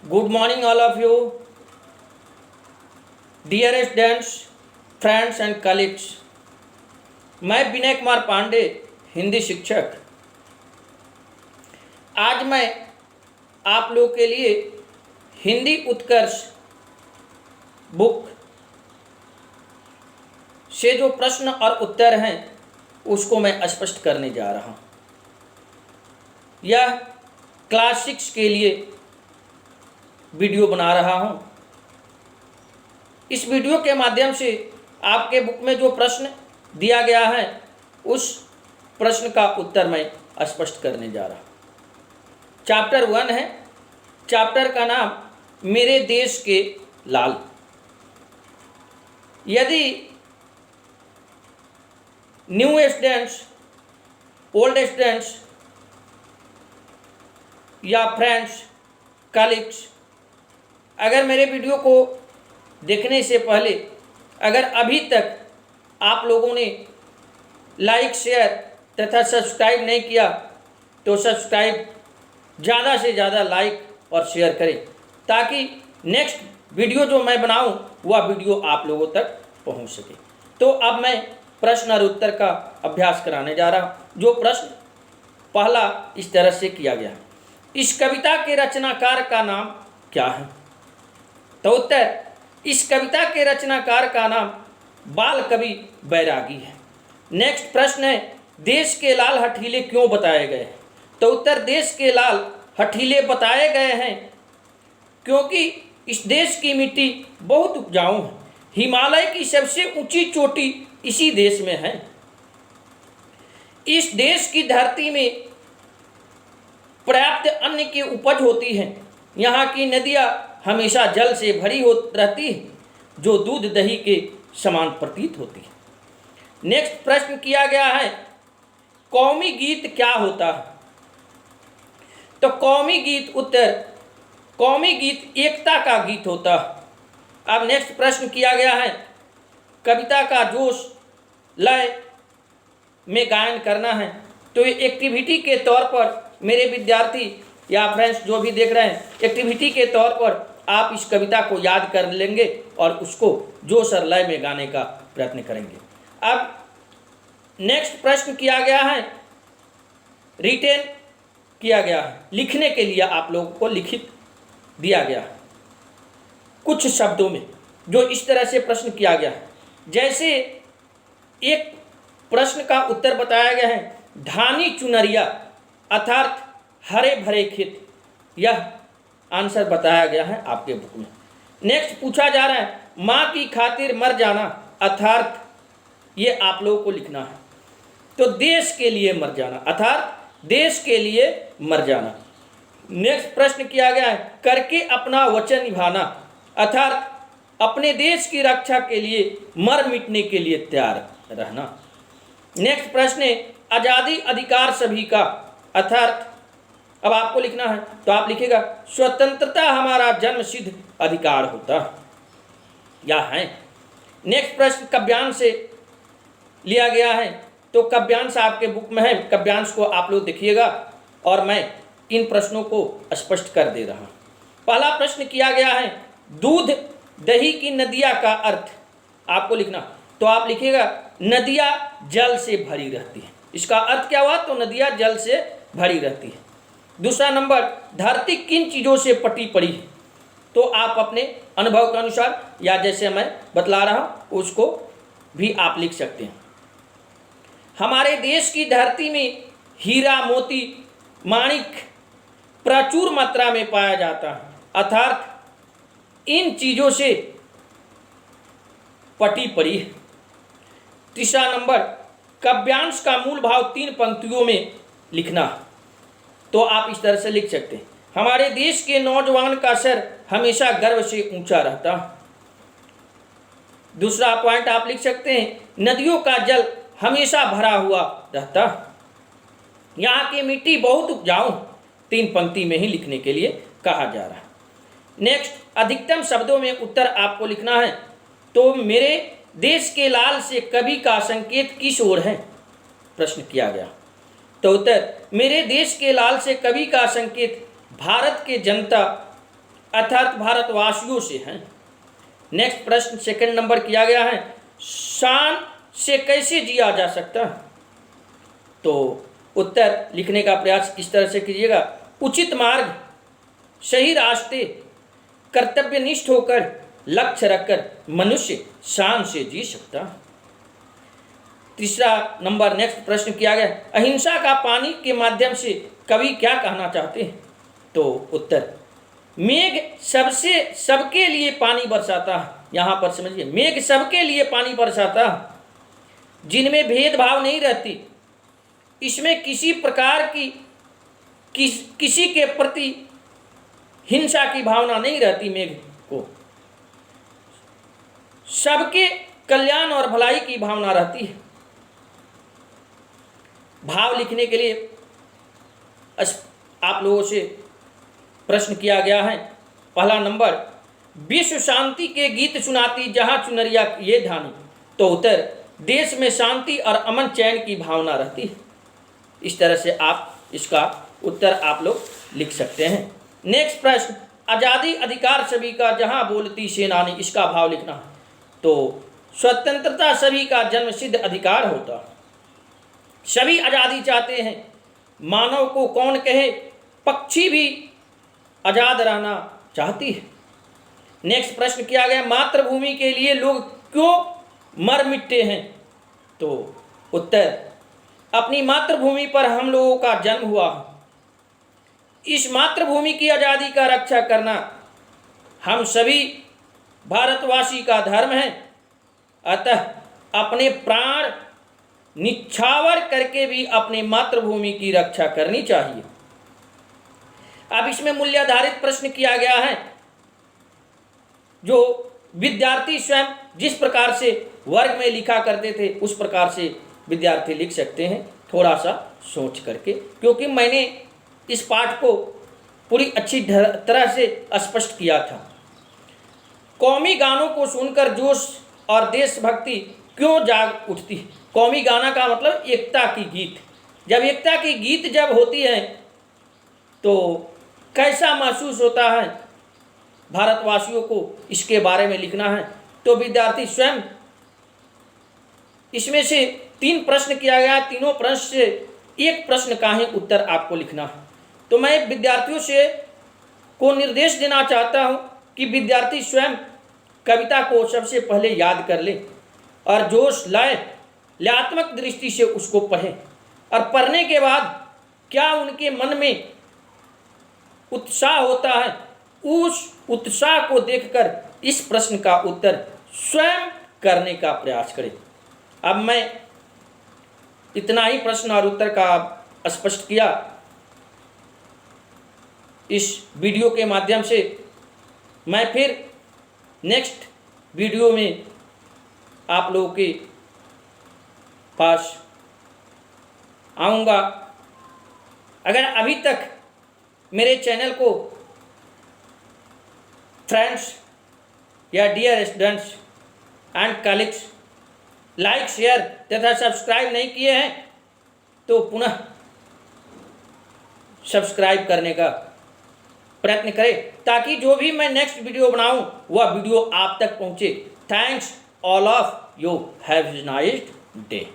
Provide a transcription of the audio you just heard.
Good morning, all of you, dear students, friends and colleagues. मैं विनय कुमार पांडे, हिंदी शिक्षक। आज मैं आप लोगों के लिए हिंदी उत्कर्ष बुक से जो प्रश्न और उत्तर हैं उसको मैं स्पष्ट करने जा रहा हूँ। यह क्लास 6 के लिए वीडियो बना रहा हूँ। इस वीडियो के माध्यम से आपके बुक में जो प्रश्न दिया गया है उस प्रश्न का उत्तर मैं स्पष्ट करने जा रहा हूँ। चैप्टर 1 है। चैप्टर का नाम मेरे देश के लाल। यदि न्यू स्टूडेंट्स, ओल्ड स्टूडेंट्स या फ्रेंड्स, कलीग्स अगर मेरे वीडियो को देखने से पहले अगर अभी तक आप लोगों ने लाइक, शेयर तथा सब्सक्राइब नहीं किया तो सब्सक्राइब ज़्यादा से ज़्यादा लाइक और शेयर करें ताकि नेक्स्ट वीडियो जो मैं बनाऊं वह वीडियो आप लोगों तक पहुंच सके। तो अब मैं प्रश्न और उत्तर का अभ्यास कराने जा रहा हूं। जो प्रश्न पहला इस तरह से किया गया है, इस कविता के रचनाकार का नाम क्या है? तो उत्तर, इस कविता के रचनाकार का नाम बाल कवि बैरागी है। नेक्स्ट प्रश्न है, देश के लाल हठीले क्यों बताए गए हैं? तो उत्तर, देश के लाल हठीले बताए गए हैं क्योंकि इस देश की मिट्टी बहुत उपजाऊ है। हिमालय की सबसे ऊंची चोटी इसी देश में है। इस देश की धरती में पर्याप्त अन्न की उपज होती है। यहाँ की नदियाँ हमेशा जल से भरी हो रहती है जो दूध दही के समान प्रतीत होती है। नेक्स्ट प्रश्न किया गया है, कौमी गीत क्या होता है? तो कौमी गीत, उत्तर, कौमी गीत एकता का गीत होता है। अब नेक्स्ट प्रश्न किया गया है, कविता का जोश लय में गायन करना है। तो ये एक्टिविटी के तौर पर मेरे विद्यार्थी या फ्रेंड्स जो भी देख रहे हैं, एक्टिविटी के तौर पर आप इस कविता को याद कर लेंगे और उसको जोश और लय में गाने का प्रयत्न करेंगे। अब नेक्स्ट प्रश्न किया गया है, रिटेन किया गया है, लिखने के लिए आप लोगों को लिखित दिया गया है कुछ शब्दों में। जो इस तरह से प्रश्न किया गया है, जैसे एक प्रश्न का उत्तर बताया गया है, धानी चुनरिया अर्थात हरे भरे खेत, यह आंसर बताया गया है आपके बुक में। नेक्स्ट पूछा जा रहा है, माँ की खातिर मर जाना अर्थात ये आप लोगों को लिखना है। तो देश के लिए मर जाना अर्थात देश के लिए मर जाना। नेक्स्ट प्रश्न किया गया है, करके अपना वचन निभाना अर्थात अपने देश की रक्षा के लिए मर मिटने के लिए तैयार रहना। नेक्स्ट प्रश्न है, आज़ादी अधिकार सभी का अर्थात अब आपको लिखना है तो आप लिखिएगा, स्वतंत्रता हमारा जन्म सिद्ध अधिकार होता या है। नेक्स्ट प्रश्न काव्यांश से लिया गया है। तो काव्यांश आपके बुक में है, काव्यांश को आप लोग देखिएगा और मैं इन प्रश्नों को स्पष्ट कर दे रहा हूँ। पहला प्रश्न किया गया है, दूध दही की नदियाँ का अर्थ आपको लिखना। तो आप लिखिएगा, नदियाँ जल से भरी रहती है। इसका अर्थ क्या हुआ? तो नदियाँ जल से भरी रहती है। दूसरा नंबर, धरती किन चीज़ों से पटी पड़ी है? तो आप अपने अनुभव के अनुसार या जैसे मैं बतला रहा हूँ उसको भी आप लिख सकते हैं। हमारे देश की धरती में हीरा, मोती, माणिक प्रचुर मात्रा में पाया जाता है अर्थात इन चीज़ों से पटी पड़ी है। तीसरा नंबर, काव्यांश का मूल भाव 3 पंक्तियों में लिखना। तो आप इस तरह से लिख सकते हैं, हमारे देश के नौजवान का सर हमेशा गर्व से ऊंचा रहता। दूसरा पॉइंट आप लिख सकते हैं, नदियों का जल हमेशा भरा हुआ रहता। यहाँ की मिट्टी बहुत उपजाऊ, 3 पंक्ति में ही लिखने के लिए कहा जा रहा है। नेक्स्ट, अधिकतम शब्दों में उत्तर आपको लिखना है। तो मेरे देश के लाल से कवि का संकेत किस ओर है? प्रश्न किया गया। तो उत्तर, मेरे देश के लाल से कवि का संकेत भारत के जनता अर्थात भारतवासियों से हैं। नेक्स्ट प्रश्न सेकंड नंबर किया गया है, शान से कैसे जिया जा सकता? तो उत्तर लिखने का प्रयास इस तरह से कीजिएगा, उचित मार्ग, सही रास्ते, कर्तव्यनिष्ठ होकर, लक्ष्य रखकर मनुष्य शान से जी सकता। तीसरा नंबर नेक्स्ट प्रश्न किया गया, अहिंसा का पानी के माध्यम से कवि क्या कहना चाहते हैं? तो उत्तर, मेघ सबके लिए पानी बरसाता। यहाँ पर समझिए, मेघ सबके लिए पानी बरसाता, जिनमें भेदभाव नहीं रहती, इसमें किसी प्रकार की किसी के प्रति हिंसा की भावना नहीं रहती। मेघ को सबके कल्याण और भलाई की भावना रहती है। भाव लिखने के लिए आप लोगों से प्रश्न किया गया है। पहला नंबर, विश्व शांति के गीत सुनाती जहां चुनरिया ये धानी। तो उत्तर, देश में शांति और अमन चैन की भावना रहती है। इस तरह से आप इसका उत्तर आप लोग लिख सकते हैं। नेक्स्ट प्रश्न, आज़ादी अधिकार सभी का जहां बोलती सेनानी, इसका भाव लिखना है। तो स्वतंत्रता सभी का जन्मसिद्ध अधिकार होता, सभी आज़ादी चाहते हैं, मानव को कौन कहे, पक्षी भी आज़ाद रहना चाहती है। नेक्स्ट प्रश्न किया गया, मातृभूमि के लिए लोग क्यों मर मिटते हैं? तो उत्तर, अपनी मातृभूमि पर हम लोगों का जन्म हुआ, इस मातृभूमि की आज़ादी का रक्षा करना हम सभी भारतवासी का धर्म है। अतः अपने प्राण निछावर करके भी अपनी मातृभूमि की रक्षा करनी चाहिए। अब इसमें मूल्याधारित प्रश्न किया गया है, जो विद्यार्थी स्वयं जिस प्रकार से वर्ग में लिखा करते थे उस प्रकार से विद्यार्थी लिख सकते हैं, थोड़ा सा सोच करके, क्योंकि मैंने इस पाठ को पूरी अच्छी तरह से स्पष्ट किया था। कौमी गानों को सुनकर जोश और देशभक्ति क्यों जाग उठती है? कौमी गाना का मतलब एकता की गीत। जब एकता की गीत जब होती है तो कैसा महसूस होता है भारतवासियों को, इसके बारे में लिखना है। तो विद्यार्थी स्वयं, इसमें से 3 प्रश्न किया गया, तीनों प्रश्न से एक प्रश्न का ही उत्तर आपको लिखना है। तो मैं विद्यार्थियों से को निर्देश देना चाहता हूं कि विद्यार्थी स्वयं कविता को सबसे पहले याद कर ले और जोश लाए, लयात्मक दृष्टि से उसको पढ़ें, और पढ़ने के बाद क्या उनके मन में उत्साह होता है, उस उत्साह को देखकर इस प्रश्न का उत्तर स्वयं करने का प्रयास करें। अब मैं इतना ही प्रश्न और उत्तर का स्पष्ट किया इस वीडियो के माध्यम से। मैं फिर नेक्स्ट वीडियो में आप लोगों के पास आऊँगा। अगर अभी तक मेरे चैनल को फ्रेंड्स या dear students and colleagues like, share तथा सब्सक्राइब नहीं किए हैं तो पुनः सब्सक्राइब करने का प्रयत्न करें, ताकि जो भी मैं नेक्स्ट वीडियो बनाऊं वह वीडियो आप तक पहुंचे। Thanks all of you, have a nice day.